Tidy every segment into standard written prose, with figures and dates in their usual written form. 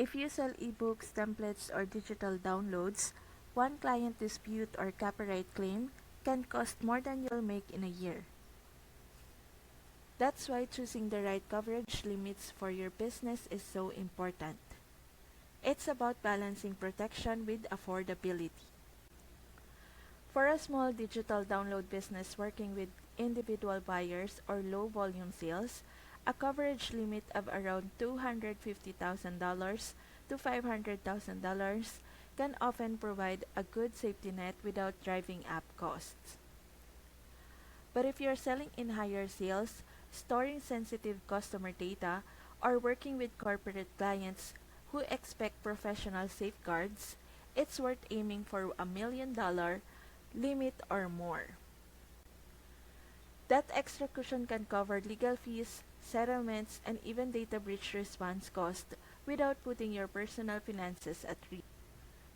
If you sell ebooks, templates, or digital downloads, one client dispute or copyright claim can cost more than you'll make in a year. That's why choosing the right coverage limits for your business is so important. It's about balancing protection with affordability. For a small digital download business working with individual buyers or low volume sales, a coverage limit of around $250,000 to $500,000 can often provide a good safety net without driving up costs. But if you're selling in higher sales, storing sensitive customer data, or working with corporate clients who expect professional safeguards, it's worth aiming for $1 million limit or more. That extra cushion can cover legal fees, settlements, and even data breach response costs without putting your personal finances at risk.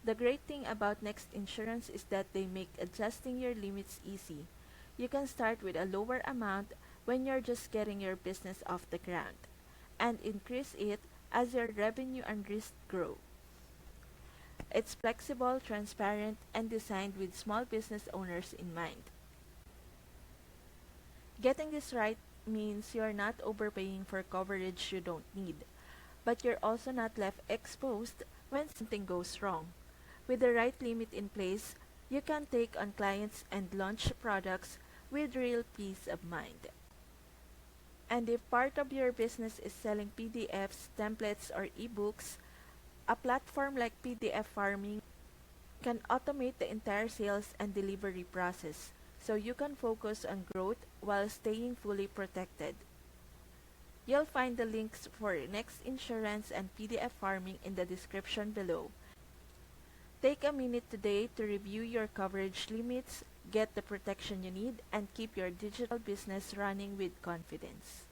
The great thing about Next Insurance is that they make adjusting your limits easy. You can start with a lower amount when you're just getting your business off the ground, and increase it as your revenue and risk grow. It's flexible, transparent, and designed with small business owners in mind. Getting this right means you're not overpaying for coverage you don't need, but you're also not left exposed when something goes wrong. With the right limit in place, you can take on clients and launch products with real peace of mind. And if part of your business is selling PDFs, templates, or ebooks, a platform like PDF Farming can automate the entire sales and delivery process so you can focus on growth while staying fully protected. You'll find the links for Next Insurance and PDF Farming in the description below. Take a minute today to review your coverage limits, get the protection you need, and keep your digital business running with confidence.